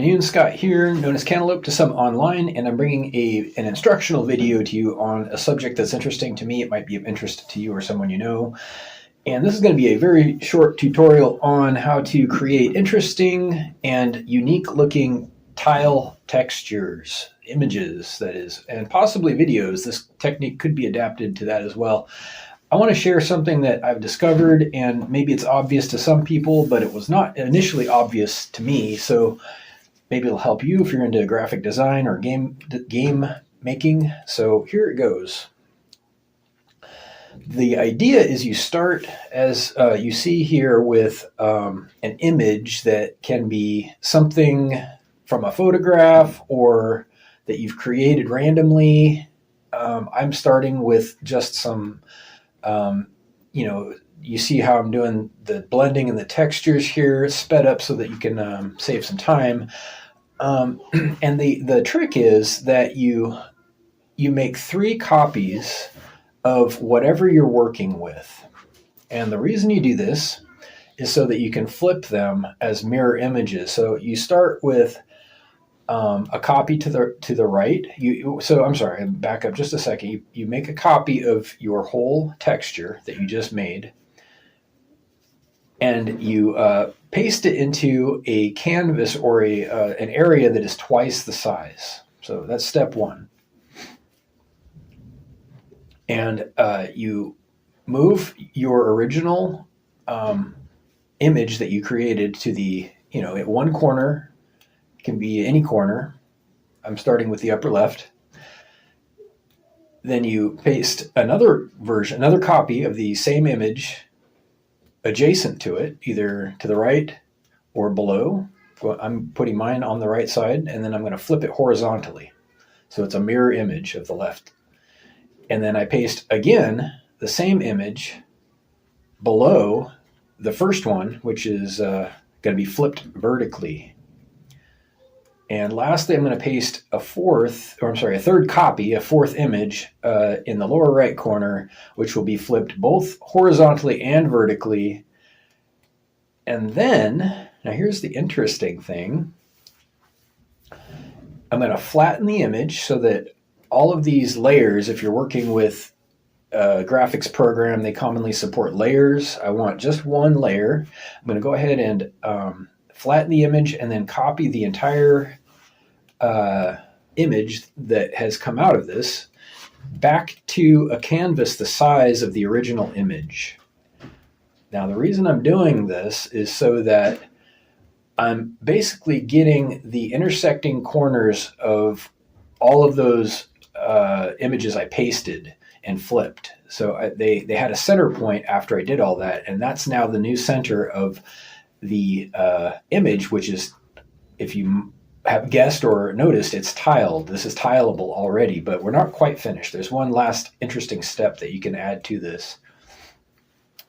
afternoon, Scott here, known as Cantaloupe to some online, and I'm bringing an instructional video to you on a subject that's interesting to me. It might be of interest to you or someone you know. And this is going to be a very short tutorial on how to create interesting and unique looking tile textures, images that is, and possibly videos. This technique could be adapted to that as well. I want to share something that I've discovered, and maybe it's obvious to some people, but it was not initially obvious to me. So maybe it'll help you if you're into graphic design or game making. So here it goes. The idea is you start, as you see here, with an image that can be something from a photograph or that you've created randomly. I'm starting with just some you see how I'm doing the blending and the textures here sped up so that you can save some time. And the trick is that you make 3 copies of whatever you're working with. And the reason you do this is so that you can flip them as mirror images. So you start with a copy to the right. I'm sorry, back up just a second. You make a copy of your whole texture that you just made, and you paste it into a canvas or an area that is twice the size. So that's step 1. And you move your original image that you created to the, at one corner. Can be any corner. I'm starting with the upper left. Then you paste another copy of the same image adjacent to it, either to the right or below. I'm putting mine on the right side, and then I'm going to flip it horizontally. So it's a mirror image of the left. And then I paste again the same image below the first one, which is going to be flipped vertically. And lastly, I'm going to paste a third copy, a fourth image in the lower right corner, which will be flipped both horizontally and vertically. And then, now here's the interesting thing. I'm going to flatten the image so that all of these layers, if you're working with a graphics program, they commonly support layers. I want just one layer. I'm going to go ahead and flatten the image and then copy the entire image that has come out of this back to a canvas the size of the original image. Now, the reason I'm doing this is so that I'm basically getting the intersecting corners of all of those images I pasted and flipped. So they had a center point after I did all that, and that's now the new center of the image, which is, if you have guessed or noticed, it's tiled. This is tileable already, but we're not quite finished. There's one last interesting step that you can add to this.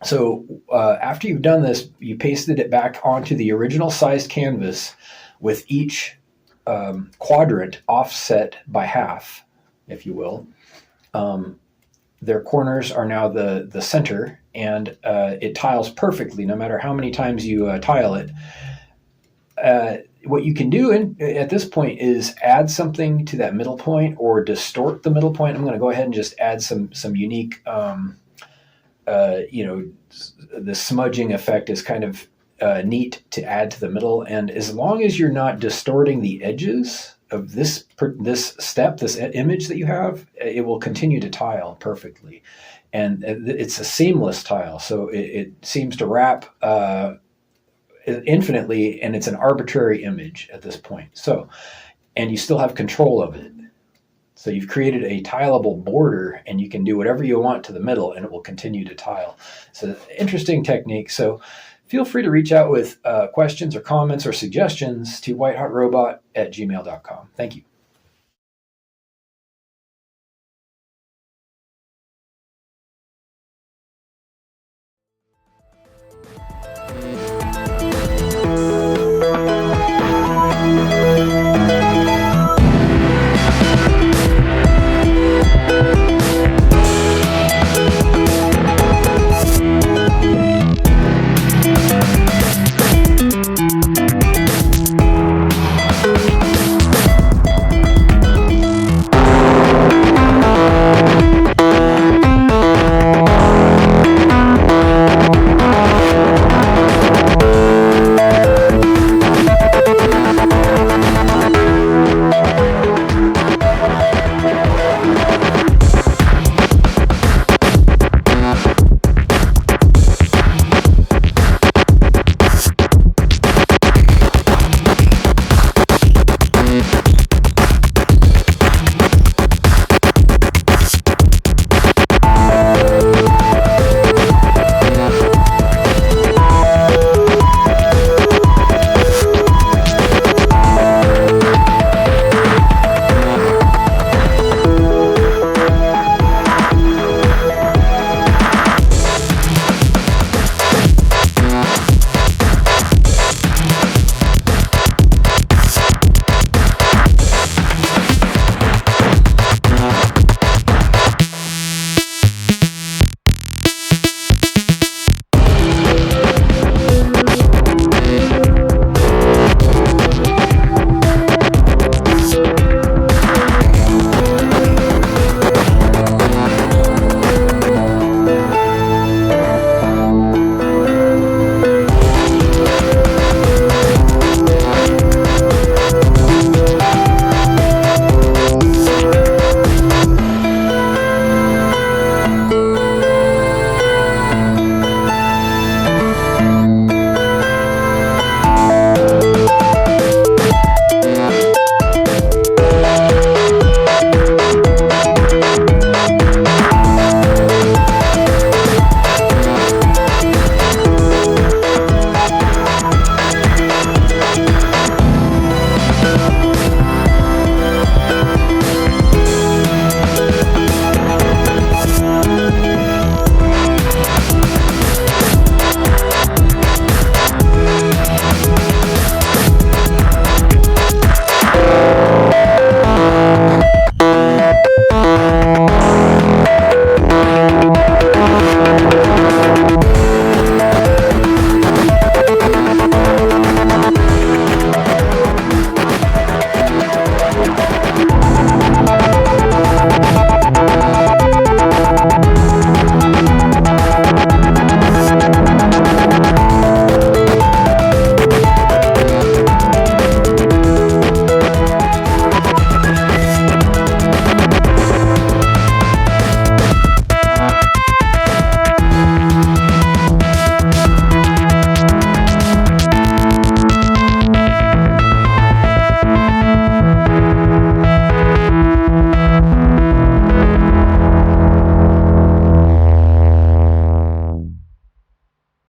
So after you've done this, you pasted it back onto the original sized canvas with each quadrant offset by half, if you will. Their corners are now the center, and it tiles perfectly no matter how many times you tile it. What you can do at this point is add something to that middle point or distort the middle point. I'm going to go ahead and just add some unique, the smudging effect is kind of neat to add to the middle. And as long as you're not distorting the edges of this step, this image that you have, it will continue to tile perfectly. And it's a seamless tile, so it seems to wrap infinitely, and it's an arbitrary image at this point. So, and you still have control of it. So you've created a tileable border, and you can do whatever you want to the middle, and it will continue to tile. It's an interesting technique. So feel free to reach out with questions or comments or suggestions to whitehotrobot@gmail.com. Thank you.